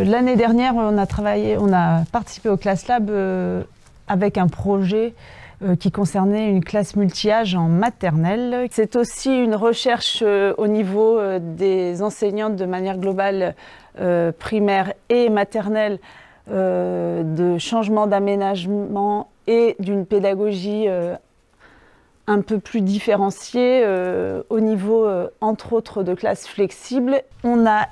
L'année dernière, on a participé au Class Lab avec un projet qui concernait une classe multi-âge en maternelle. C'est aussi une recherche au niveau des enseignantes de manière globale, primaire et maternelle, de changement d'aménagement et d'une pédagogie un peu plus différenciée au niveau, entre autres, de classes flexibles. On a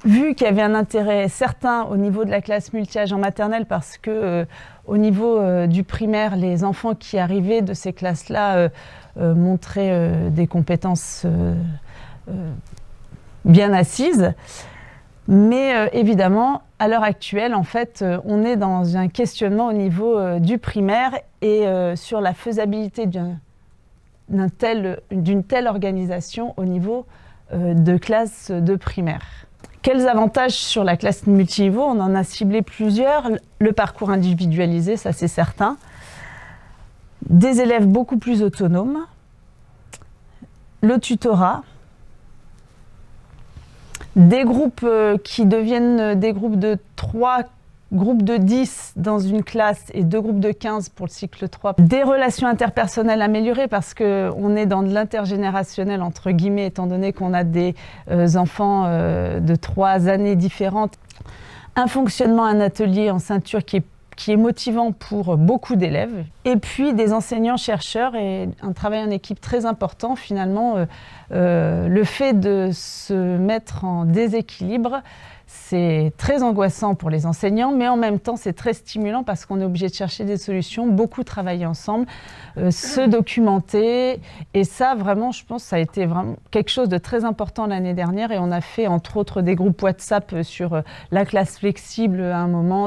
vu qu'il y avait un intérêt certain au niveau de la classe multi-âge en maternelle parce que au niveau du primaire, les enfants qui arrivaient de ces classes-là montraient des compétences bien assises. Mais évidemment, à l'heure actuelle, en fait, on est dans un questionnement au niveau du primaire et sur la faisabilité d'une telle organisation au niveau de classe de primaire. Quels avantages sur la classe multiniveau? On en a ciblé plusieurs. Le parcours individualisé, ça c'est certain. Des élèves beaucoup plus autonomes. Le tutorat. Des groupes qui deviennent des groupes de 3, groupes de 10 dans une classe et 2 groupes de 15 pour le cycle 3. Des relations interpersonnelles améliorées parce qu'on est dans de l'intergénérationnel, entre guillemets, étant donné qu'on a des enfants de 3 années différentes. Un fonctionnement, un atelier en ceinture qui est motivant pour beaucoup d'élèves. Et puis des enseignants-chercheurs et un travail en équipe très important. Finalement, le fait de se mettre en déséquilibre, c'est très angoissant pour les enseignants, mais en même temps, c'est très stimulant parce qu'on est obligé de chercher des solutions, beaucoup travailler ensemble, se documenter. Et ça, vraiment, je pense que ça a été vraiment quelque chose de très important l'année dernière. Et on a fait, entre autres, des groupes WhatsApp sur la classe flexible à un moment,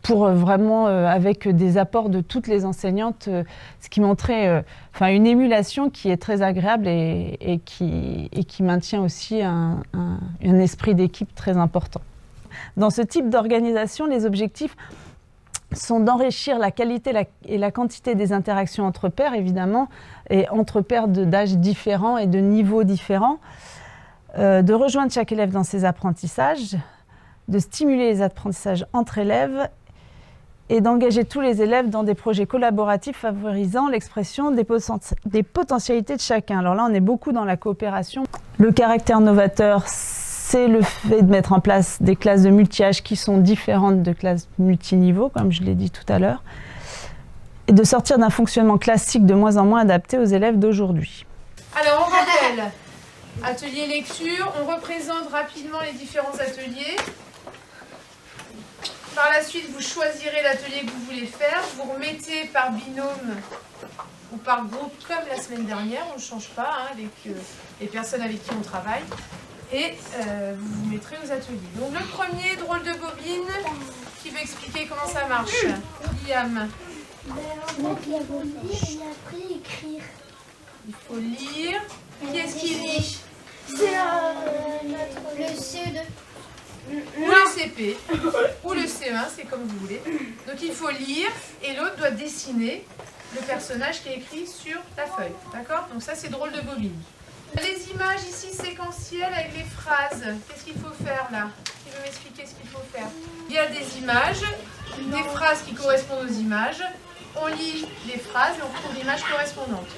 pour vraiment, avec des apports de toutes les enseignantes, ce qui montrait une émulation qui est très agréable et qui maintient aussi un esprit d'équipe très important. Dans ce type d'organisation, les objectifs sont d'enrichir la qualité et la quantité des interactions entre pairs, évidemment, et entre pairs d'âges différents et de niveaux différents, de rejoindre chaque élève dans ses apprentissages, de stimuler les apprentissages entre élèves et d'engager tous les élèves dans des projets collaboratifs favorisant l'expression des potentialités de chacun. Alors là, on est beaucoup dans la coopération. Le caractère novateur, c'est le fait de mettre en place des classes de multi-âge qui sont différentes de classes multiniveaux, comme je l'ai dit tout à l'heure, et de sortir d'un fonctionnement classique de moins en moins adapté aux élèves d'aujourd'hui. Alors, on rappelle, atelier lecture, on représente rapidement les différents ateliers. Par la suite, vous choisirez l'atelier que vous voulez faire, vous remettez par binôme ou par groupe comme la semaine dernière, on ne change pas avec les personnes avec qui on travaille, et vous vous mettrez aux ateliers. Donc le premier, drôle de bobine, qui veut expliquer comment ça marche? Liam. On met la bobine et après écrire. Il faut lire. Qui est-ce qui lit? C'est le CE2. Ou le CP, ou le CE1, c'est comme vous voulez. Donc il faut lire et l'autre doit dessiner le personnage qui est écrit sur la feuille. D'accord? Donc ça c'est drôle de bobine. Les images ici séquentielles avec les phrases. Qu'est-ce qu'il faut faire là? Qui veut m'expliquer ce qu'il faut faire? Il y a des images, des phrases qui correspondent aux images. On lit les phrases et on trouve l'image correspondante.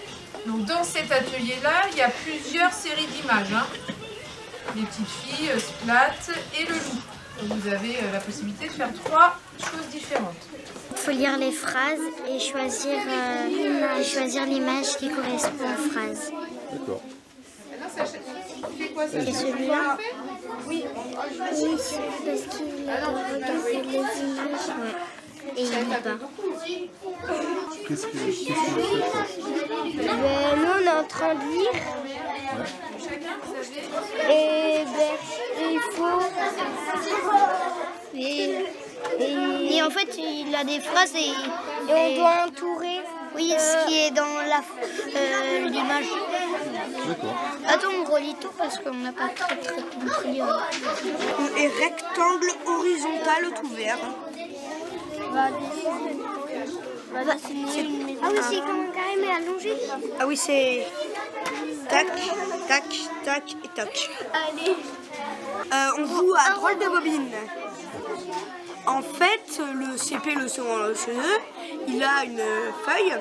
Donc dans cet atelier-là, il y a plusieurs séries d'images. Les petites filles, Splat et le loup. Donc vous avez la possibilité de faire 3 choses différentes. Il faut lire les phrases et choisir l'image qui correspond aux phrases. D'accord. Et celui-là? Oui, parce qu'il regarde les images et il ne lit pas. Qu'est-ce que vous faites? Nous, on est en train de lire. Et il faut... Et en fait, il a des phrases et on doit entourer ce qui est dans l'image. D'accord. Attends, on relit tout parce qu'on n'a pas très compris. Et rectangle horizontal tout vert. Ah oui, c'est comme un carré mais allongé. Ah oui, c'est tac, tac, tac et tac. Allez. On joue à drôle de bobine. En fait, le CP, le second, le CE2, il a une feuille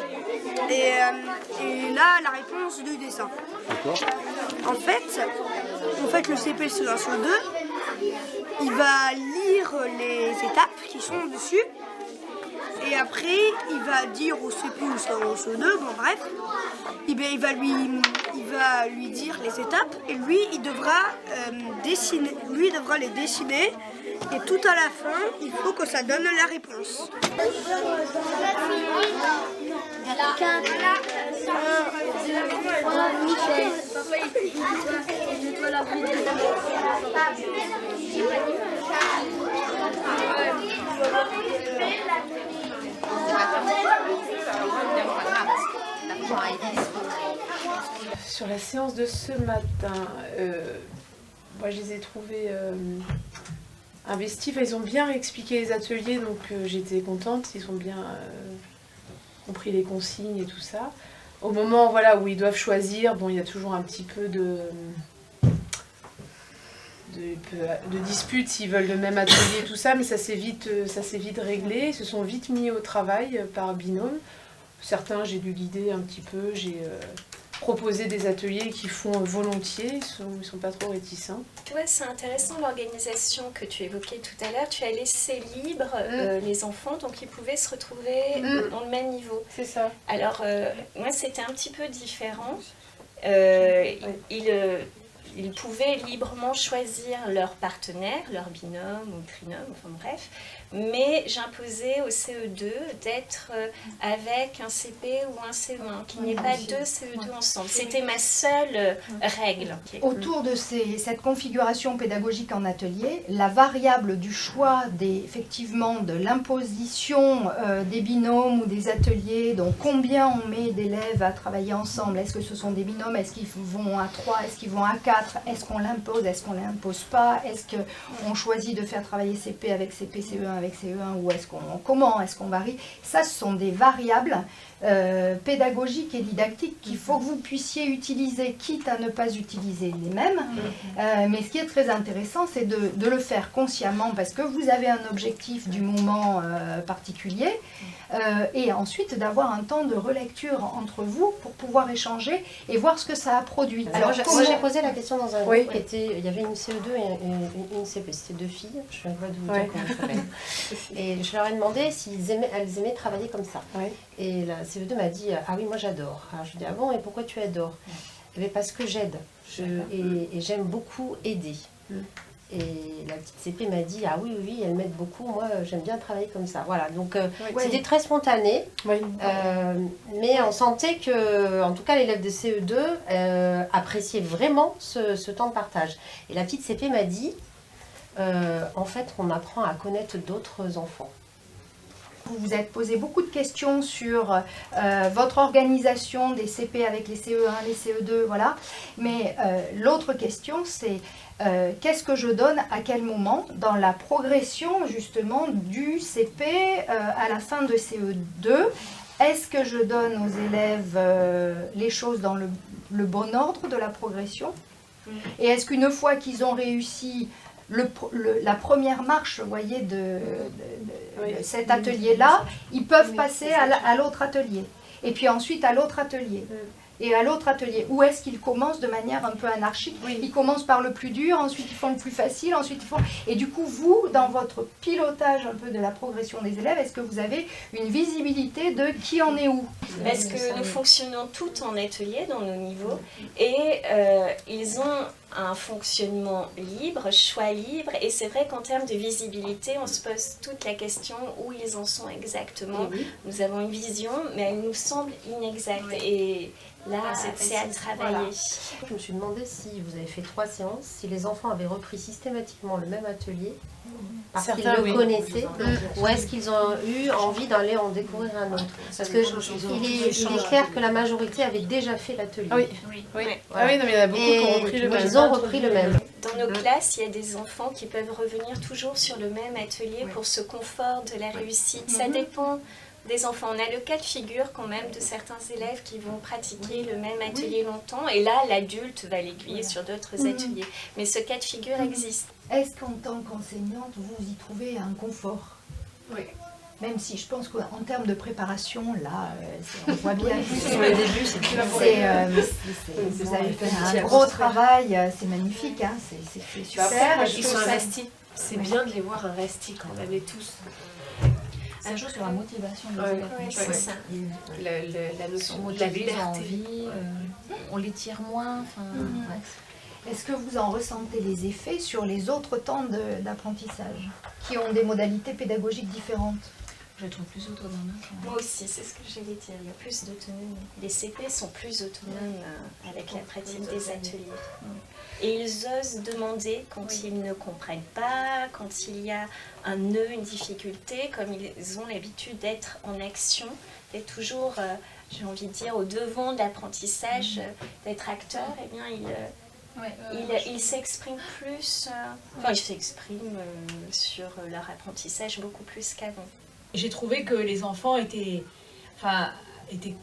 et là, la réponse du dessin. D'accord. En fait, le CP, le CE1, le CE2, il va lire les étapes qui sont dessus. Et après, il va dire au CP ou au CE2, bon bref, il va lui dire les étapes et lui, il devra les dessiner. Et tout à la fin, il faut que ça donne la réponse. Sur la séance de ce matin, moi je les ai trouvés investis. Ils ont bien expliqué les ateliers, donc j'étais contente. Ils ont bien compris les consignes et tout ça. Au moment où ils doivent choisir, bon, il y a toujours un petit peu de disputes s'ils veulent le même atelier et tout ça, mais ça s'est vite réglé. Ils se sont vite mis au travail par binôme. Certains, j'ai dû guider un petit peu, j'ai proposé des ateliers qu'ils font volontiers, ils sont pas trop réticents. Ouais, c'est intéressant l'organisation que tu évoquais tout à l'heure. Tu as laissé libre les enfants, donc ils pouvaient se retrouver dans le même niveau. C'est ça. Alors, moi, c'était un petit peu différent. Ils pouvaient librement choisir leur partenaire, leur binôme ou trinôme, enfin bref, mais j'imposais au CE2 d'être avec un CP ou un CE1, qu'il n'y ait pas deux CE2 ensemble. C'était ma seule règle. Autour de cette configuration pédagogique en atelier, la variable du choix effectivement de l'imposition des binômes ou des ateliers, donc combien on met d'élèves à travailler ensemble, est-ce que ce sont des binômes, est-ce qu'ils vont à 3, est-ce qu'ils vont à 4, est-ce qu'on l'impose, est-ce qu'on ne l'impose pas, est-ce qu'on choisit de faire travailler CP avec CP, CE1 avec CE1 ou comment est-ce qu'on varie. Ça, ce sont des variables pédagogiques et didactiques qu'il faut que vous puissiez utiliser, quitte à ne pas utiliser les mêmes. Mais ce qui est très intéressant, c'est de le faire consciemment parce que vous avez un objectif du moment particulier et ensuite d'avoir un temps de relecture entre vous pour pouvoir échanger et voir ce que ça a produit. Alors, moi j'ai posé la question dans un groupe qui était, il y avait une CE2 et une CP, c'était 2 filles, je ne sais pas de vous dire comment elles s'appellent. Et je leur ai demandé si elles aimaient travailler comme ça. Et la CE2 m'a dit, ah oui, moi j'adore. Alors je lui ai dit, ah bon, et pourquoi tu adores? Eh bien, parce que j'aide, et j'aime beaucoup aider. Et la petite CP m'a dit, ah oui, oui, elle m'aide beaucoup, moi j'aime bien travailler comme ça. Voilà, donc c'était très spontané, mais on sentait que, en tout cas l'élève de CE2 appréciait vraiment ce temps de partage. Et la petite CP m'a dit, en fait on apprend à connaître d'autres enfants. Vous vous êtes posé beaucoup de questions sur votre organisation des CP avec les CE1, les CE2, voilà. Mais l'autre question, c'est qu'est-ce que je donne à quel moment dans la progression justement du CP à la fin de CE2? Est-ce que je donne aux élèves les choses dans le bon ordre de la progression? Et est-ce qu'une fois qu'ils ont réussi la première marche, vous voyez, de cet atelier-là, ils peuvent passer à l'autre atelier. Et puis ensuite à l'autre atelier. Et à l'autre atelier, où est-ce qu'ils commencent de manière un peu anarchique? Ils commencent par le plus dur, ensuite ils font le plus facile, ensuite ils font... Et du coup, vous, dans votre pilotage un peu de la progression des élèves, est-ce que vous avez une visibilité de qui en est où? Parce que nous fonctionnons toutes en atelier dans nos niveaux et ils ont un fonctionnement libre, choix libre, et c'est vrai qu'en termes de visibilité, on se pose toute la question où ils en sont exactement. Nous avons une vision, mais elle nous semble inexacte. Et là, c'est à travailler. Voilà. Je me suis demandé si vous avez fait 3 séances, si les enfants avaient repris systématiquement le même atelier, parce qu'ils le connaissaient, ou est-ce qu'ils ont eu envie d'aller en découvrir un autre? Parce qu'il est clair que la majorité avait déjà fait l'atelier. Voilà. Ah oui, non, mais il y en a beaucoup qui ont repris le même. Ils ont repris le même. Dans nos classes, il y a des enfants qui peuvent revenir toujours sur le même atelier pour ce confort de la réussite. Ça dépend des enfants. On a le cas de figure quand même de certains élèves qui vont pratiquer le même atelier longtemps et là, l'adulte va l'aiguiller sur d'autres ateliers. Mais ce cas de figure existe. Est-ce qu'en tant qu'enseignante, vous y trouvez un confort? Oui. Même si je pense qu'en termes de préparation, là, on voit bien que Sur les débuts, c'est plus vous avez fait un gros travail, c'est magnifique, hein, c'est super. Ils sont investis. C'est bien de les voir investis quand même, et tous. Ça joue sur la motivation des élèves. C'est ça. La notion de la la liberté. on les tire moins. Est-ce que vous en ressentez les effets sur les autres temps d'apprentissage qui ont des modalités pédagogiques différentes? Je trouve plus autonome. Moi aussi, c'est ce que j'allais dire. Il y a plus d'autonomie. Les CP sont plus autonomes avec la pratique des ateliers. Et ils osent demander quand ils ne comprennent pas, quand il y a un nœud, une difficulté, comme ils ont l'habitude d'être en action, d'être toujours, j'ai envie de dire, au devant de l'apprentissage, d'être acteur, eh bien, ils s'expriment plus, ils s'expriment sur leur apprentissage beaucoup plus qu'avant. J'ai trouvé que les enfants étaient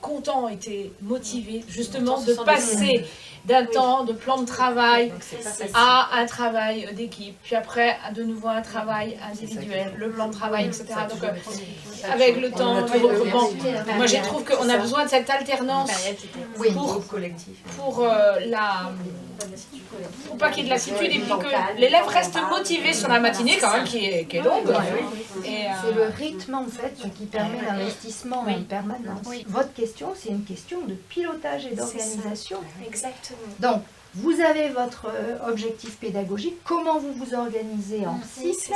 contents, étaient motivés justement de passer d'un temps de plan de travail à un travail d'équipe, puis après de nouveau un travail individuel, le plan de travail, etc. Donc avec le temps de regroupement, moi je trouve qu'on a besoin de cette alternance pour pas qu'il y ait de lassitude et puis que l'élève reste motivé sur la matinée quand même qui est longue. C'est le rythme en fait qui permet l'investissement en permanence. Votre question, c'est une question de pilotage et d'organisation. Exactement. Donc, vous avez votre objectif pédagogique. Comment vous vous organisez en cycle?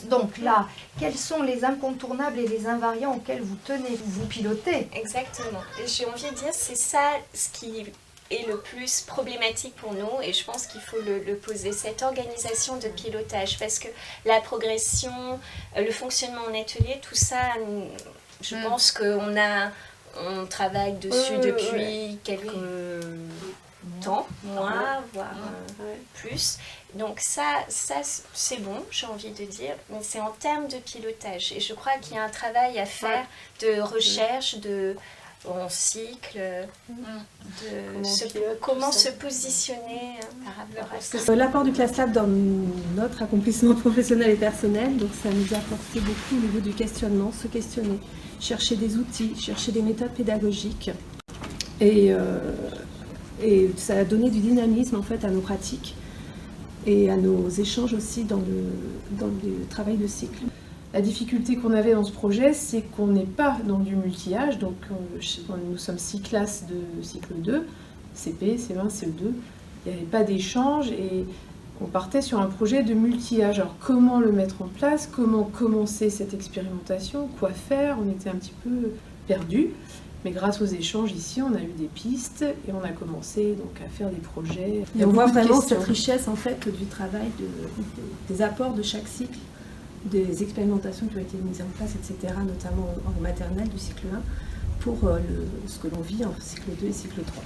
Donc là, quels sont les incontournables et les invariants auxquels vous tenez, vous pilotez? Exactement. Et j'ai envie de dire, c'est ça ce qui est le plus problématique pour nous, et je pense qu'il faut le poser, cette organisation de pilotage, parce que la progression, le fonctionnement en atelier, tout ça, je pense on travaille dessus depuis quelques temps, mois, voire plus. Donc ça c'est bon, j'ai envie de dire, mais c'est en termes de pilotage. Et je crois qu'il y a un travail à faire de recherche, en cycle, comment se positionner par rapport à ça. L'apport du Class Lab dans notre accomplissement professionnel et personnel, donc ça nous a apporté beaucoup au niveau du questionnement, se questionner, chercher des outils, chercher des méthodes pédagogiques. Et ça a donné du dynamisme en fait à nos pratiques et à nos échanges aussi dans le travail de cycle. La difficulté qu'on avait dans ce projet, c'est qu'on n'est pas dans du multi-âge, donc nous sommes 6 classes de cycle 2, CP, CE1, CE2, il n'y avait pas d'échange et on partait sur un projet de multi-âge. Alors comment le mettre en place, comment commencer cette expérimentation, quoi faire, on était un petit peu perdus. Mais grâce aux échanges ici, on a eu des pistes et on a commencé donc à faire des projets. Et on voit vraiment cette richesse en fait du travail, des apports de chaque cycle, des expérimentations qui ont été mises en place, etc., notamment en maternelle du cycle 1, pour ce que l'on vit en cycle 2 et cycle 3.